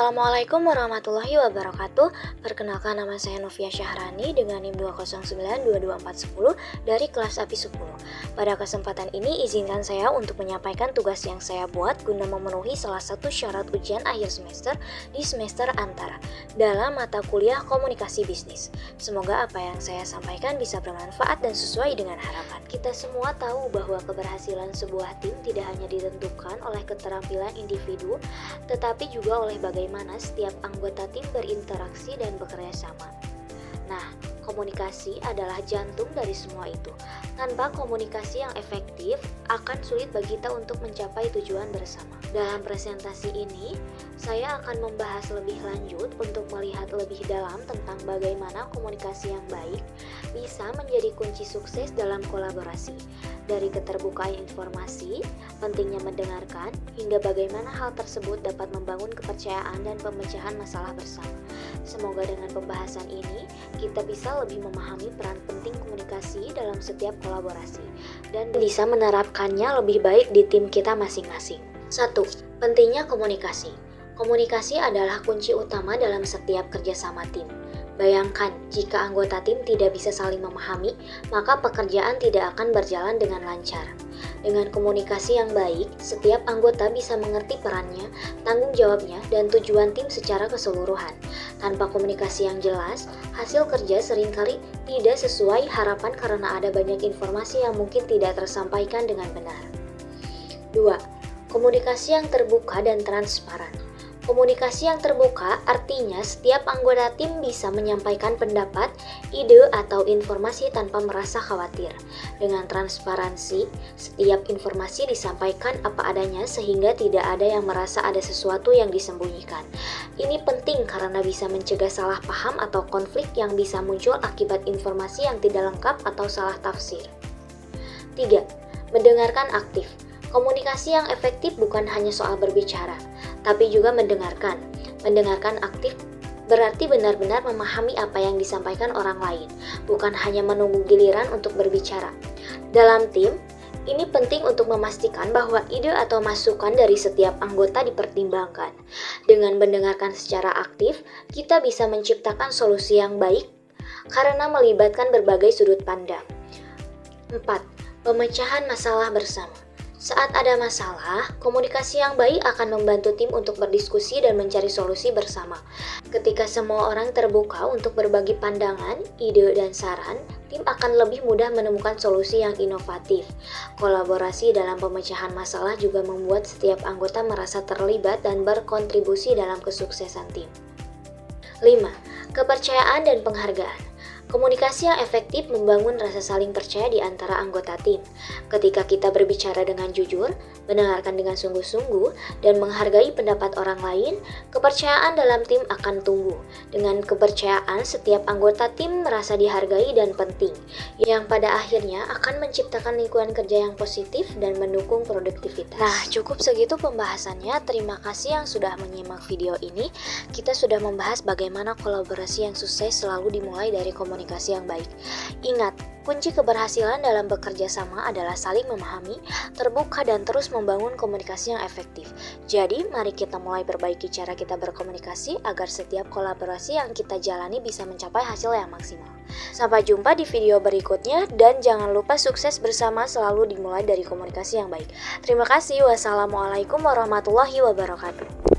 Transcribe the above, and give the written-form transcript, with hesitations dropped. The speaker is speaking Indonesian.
Assalamualaikum warahmatullahi wabarakatuh. Perkenalkan, nama saya Novia Syahrani dengan NIM 209-22410 dari kelas API 10. Pada kesempatan ini izinkan saya untuk menyampaikan tugas yang saya buat guna memenuhi salah satu syarat ujian akhir semester di semester antara dalam mata kuliah komunikasi bisnis. Semoga apa yang saya sampaikan bisa bermanfaat dan sesuai dengan harapan. Kita semua tahu bahwa keberhasilan sebuah tim tidak hanya ditentukan oleh keterampilan individu, tetapi juga oleh bagaimana setiap anggota tim berinteraksi dan bekerja sama. Nah, komunikasi adalah jantung dari semua itu. Tanpa komunikasi yang efektif, akan sulit bagi kita untuk mencapai tujuan bersama. Dalam presentasi ini, saya akan membahas lebih lanjut untuk melihat lebih dalam tentang bagaimana komunikasi yang baik bisa menjadi kunci sukses dalam kolaborasi. Dari keterbukaan informasi, pentingnya mendengarkan, hingga bagaimana hal tersebut dapat membangun kepercayaan dan pemecahan masalah bersama. Semoga dengan pembahasan ini, kita bisa lebih memahami peran penting komunikasi dalam setiap kolaborasi dan bisa menerapkannya lebih baik di tim kita masing-masing. 1. Pentingnya komunikasi. Komunikasi adalah kunci utama dalam setiap kerjasama tim. Bayangkan, jika anggota tim tidak bisa saling memahami, maka pekerjaan tidak akan berjalan dengan lancar. Dengan komunikasi yang baik, setiap anggota bisa mengerti perannya, tanggung jawabnya, dan tujuan tim secara keseluruhan. Tanpa komunikasi yang jelas, hasil kerja seringkali tidak sesuai harapan karena ada banyak informasi yang mungkin tidak tersampaikan dengan benar. 2. Komunikasi yang terbuka dan transparan. Komunikasi yang terbuka artinya setiap anggota tim bisa menyampaikan pendapat, ide, atau informasi tanpa merasa khawatir. Dengan transparansi, setiap informasi disampaikan apa adanya sehingga tidak ada yang merasa ada sesuatu yang disembunyikan. Ini penting karena bisa mencegah salah paham atau konflik yang bisa muncul akibat informasi yang tidak lengkap atau salah tafsir. 3. Mendengarkan aktif. Komunikasi yang efektif bukan hanya soal berbicara, tapi juga mendengarkan. Mendengarkan aktif berarti benar-benar memahami apa yang disampaikan orang lain, bukan hanya menunggu giliran untuk berbicara. Dalam tim, ini penting untuk memastikan bahwa ide atau masukan dari setiap anggota dipertimbangkan. Dengan mendengarkan secara aktif, kita bisa menciptakan solusi yang baik karena melibatkan berbagai sudut pandang. 4. Pemecahan masalah bersama. Saat ada masalah, komunikasi yang baik akan membantu tim untuk berdiskusi dan mencari solusi bersama. Ketika semua orang terbuka untuk berbagi pandangan, ide, dan saran, tim akan lebih mudah menemukan solusi yang inovatif. Kolaborasi dalam pemecahan masalah juga membuat setiap anggota merasa terlibat dan berkontribusi dalam kesuksesan tim. 5. Kepercayaan dan penghargaan. Komunikasi yang efektif membangun rasa saling percaya di antara anggota tim. Ketika kita berbicara dengan jujur, mendengarkan dengan sungguh-sungguh, dan menghargai pendapat orang lain, kepercayaan dalam tim akan tumbuh. Dengan kepercayaan, setiap anggota tim merasa dihargai dan penting, yang pada akhirnya akan menciptakan lingkungan kerja yang positif dan mendukung produktivitas. Nah, cukup segitu pembahasannya. Terima kasih yang sudah menyimak video ini. Kita sudah membahas bagaimana kolaborasi yang sukses selalu dimulai dari komunikasi yang baik. Ingat, kunci keberhasilan dalam bekerja sama adalah saling memahami, terbuka, dan terus membangun komunikasi yang efektif. Jadi, mari kita mulai perbaiki cara kita berkomunikasi agar setiap kolaborasi yang kita jalani bisa mencapai hasil yang maksimal. Sampai jumpa di video berikutnya, dan jangan lupa sukses bersama selalu dimulai dari komunikasi yang baik. Terima kasih. Wassalamualaikum warahmatullahi wabarakatuh.